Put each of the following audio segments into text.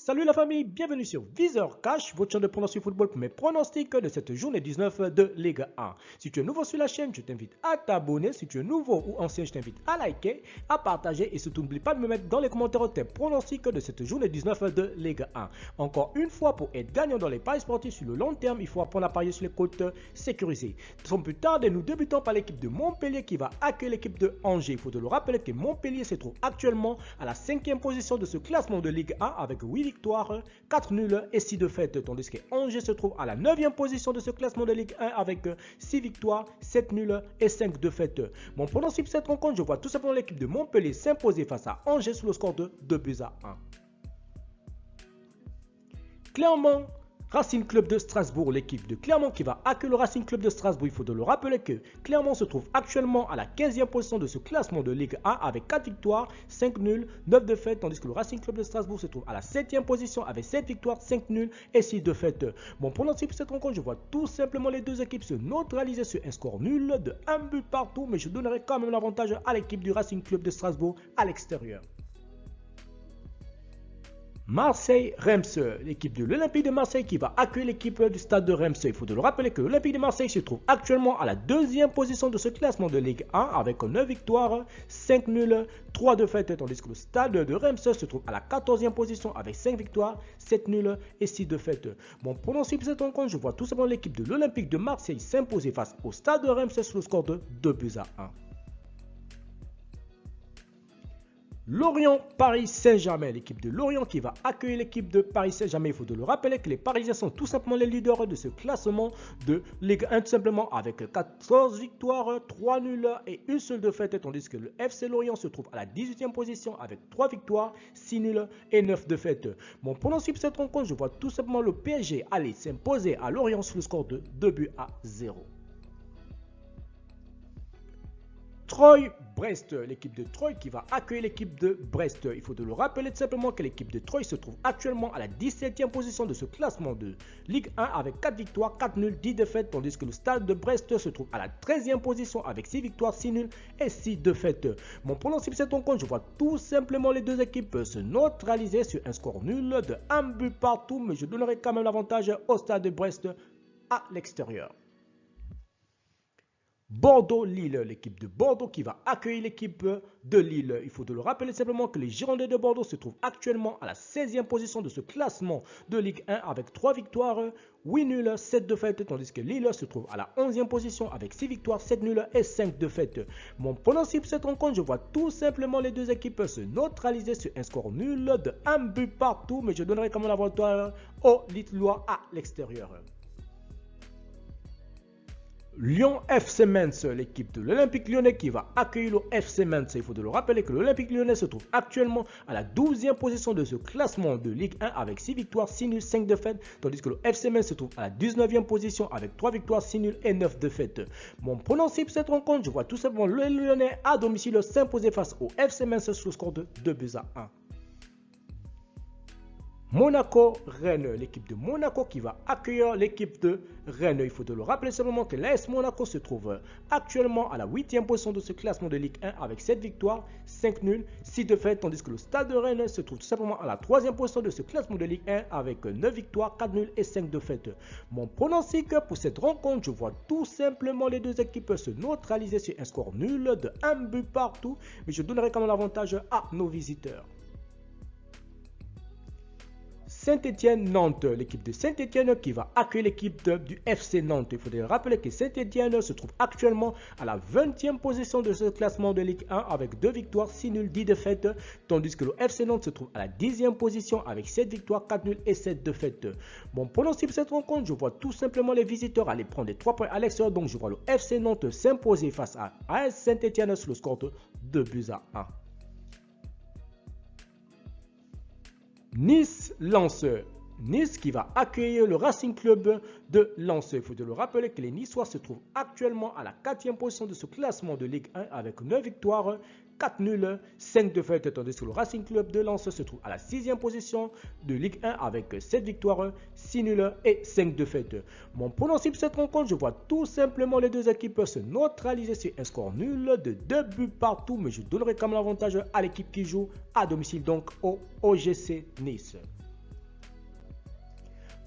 Salut la famille, bienvenue sur Viseur Cash, votre chaîne de pronostic football pour mes pronostics de cette journée 19 de Ligue 1. Si tu es nouveau sur la chaîne, je t'invite à t'abonner. Si tu es nouveau ou ancien, je t'invite à liker, à partager et surtout n'oublie pas de me mettre dans les commentaires tes pronostics de cette journée 19 de Ligue 1. Encore une fois, pour être gagnant dans les paris sportifs sur le long terme, il faut apprendre à parier sur les cotes sécurisées. Sans plus tarder, nous débutons par l'équipe de Montpellier qui va accueillir l'équipe de Angers. Il faut te le rappeler que Montpellier se trouve actuellement à la 5e position de ce classement de Ligue 1 avec 8 victoires, 4 nuls et 6 défaites, tandis que Angers se trouve à la 9e position de ce classement de Ligue 1 avec 6 victoires, 7 nuls et 5 défaites. Mon pronostic pour cette rencontre, je vois tout simplement l'équipe de Montpellier s'imposer face à Angers sur le score de 2-1. Clermont Racing Club de Strasbourg, l'équipe de Clermont qui va accueillir le Racing Club de Strasbourg. Il faut le rappeler que Clermont se trouve actuellement à la 15e position de ce classement de Ligue 1 avec 4 victoires, 5 nuls, 9 défaites, tandis que le Racing Club de Strasbourg se trouve à la 7e position avec 7 victoires, 5 nuls et 6 défaites. Mon pronostic pour cette rencontre, je vois tout simplement les deux équipes se neutraliser sur un score nul de 1 but partout, mais je donnerai quand même l'avantage à l'équipe du Racing Club de Strasbourg à l'extérieur. Marseille-Reims, l'équipe de l'Olympique de Marseille qui va accueillir l'équipe du Stade de Reims. Il faut le rappeler que l'Olympique de Marseille se trouve actuellement à la 2e position de ce classement de Ligue 1 avec 9 victoires, 5 nuls, 3 défaites, tandis que le Stade de Reims se trouve à la 14e position avec 5 victoires, 7 nuls et 6 défaites. Mon pronostic pour cette rencontre, je vois tout simplement l'équipe de l'Olympique de Marseille s'imposer face au Stade de Reims sur le score de 2-1. Lorient-Paris Saint-Germain, l'équipe de Lorient qui va accueillir l'équipe de Paris Saint-Germain. Il faut le rappeler que les Parisiens sont tout simplement les leaders de ce classement de Ligue 1 tout simplement avec 14 victoires, 3 nuls et une seule défaite, tandis que le FC Lorient se trouve à la 18e position avec 3 victoires, 6 nuls et 9 défaites. Mon pronostic pour cette rencontre, je vois tout simplement le PSG aller s'imposer à Lorient sur le score de 2-0. Troyes-Brest, l'équipe de Troyes qui va accueillir l'équipe de Brest. Il faut le rappeler tout simplement que l'équipe de Troyes se trouve actuellement à la 17e position de ce classement de Ligue 1 avec 4 victoires, 4 nuls, 10 défaites, tandis que le Stade de Brest se trouve à la 13e position avec 6 victoires, 6 nuls et 6 défaites. Mon pronostic pour cette rencontre, je vois tout simplement les deux équipes se neutraliser sur un score nul de 1 but partout, mais je donnerai quand même l'avantage au Stade de Brest à l'extérieur. Bordeaux-Lille, l'équipe de Bordeaux qui va accueillir l'équipe de Lille. Il faut le rappeler simplement que les Girondins de Bordeaux se trouvent actuellement à la 16e position de ce classement de Ligue 1 avec 3 victoires, 8 nuls, 7 défaites, tandis que Lille se trouve à la 11e position avec 6 victoires, 7 nuls et 5 défaites. Mon pronostic pour cette rencontre, je vois tout simplement les deux équipes se neutraliser sur un score nul de 1 but partout, mais je donnerai quand même l'avantage aux Lillois à l'extérieur. Lyon FC Metz, l'équipe de l'Olympique Lyonnais qui va accueillir le FC Metz. Il faut le rappeler que l'Olympique Lyonnais se trouve actuellement à la 12e position de ce classement de Ligue 1 avec 6 victoires, 6 nuls, 5 défaites, tandis que le FC Metz se trouve à la 19e position avec 3 victoires, 6 nuls et 9 défaites. Mon pronostic pour cette rencontre, je vois tout simplement le Lyonnais à domicile s'imposer face au FC Metz sur le score de 2-1. Monaco-Rennes, l'équipe de Monaco qui va accueillir l'équipe de Rennes. Il faut le rappeler simplement que l'AS Monaco se trouve actuellement à la 8e position de ce classement de Ligue 1 avec 7 victoires, 5 nuls, 6 défaites, tandis que le Stade de Rennes se trouve tout simplement à la 3e position de ce classement de Ligue 1 avec 9 victoires, 4 nuls et 5 défaites. Mon pronostic pour cette rencontre, je vois tout simplement les deux équipes se neutraliser sur un score nul de 1 but partout, mais je donnerai quand même l'avantage à nos visiteurs. Saint-Étienne-Nantes, l'équipe de Saint-Étienne qui va accueillir l'équipe du FC Nantes. Il faudrait rappeler que Saint-Étienne se trouve actuellement à la 20e position de ce classement de Ligue 1 avec 2 victoires, 6 nuls, 10 défaites, tandis que le FC Nantes se trouve à la 10e position avec 7 victoires, 4 nuls et 7 défaites. Mon pronostic pour cette rencontre, je vois tout simplement les visiteurs aller prendre des 3 points à l'extérieur, donc je vois le FC Nantes s'imposer face à AS Saint-Étienne sur le score de 2-1. Nice-Lens. Nice qui va accueillir le Racing Club de Lens. Il faut le rappeler que les Niçois se trouvent actuellement à la 4e position de ce classement de Ligue 1 avec 9 victoires, 4 nuls, 5 défaites, tandis que le Racing Club de Lens se trouve à la 6e position de Ligue 1 avec 7 victoires, 6 nuls et 5 défaites. Mon pronostic pour cette rencontre, je vois tout simplement les deux équipes se neutraliser sur un score nul de 2 buts partout, mais je donnerai comme l'avantage à l'équipe qui joue à domicile, donc au OGC Nice.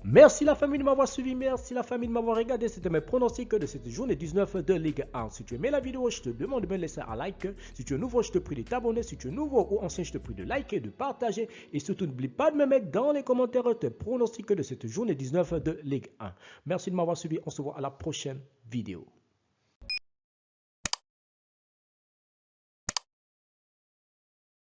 Merci la famille de m'avoir suivi, merci la famille de m'avoir regardé. C'était mes pronostics de cette journée 19 de Ligue 1. Si tu aimais la vidéo, je te demande de me laisser un like. Si tu es nouveau, je te prie de t'abonner. Si tu es nouveau ou ancien, je te prie de liker, de partager. Et surtout, n'oublie pas de me mettre dans les commentaires tes pronostics de cette journée 19 de Ligue 1. Merci de m'avoir suivi. On se voit à la prochaine vidéo.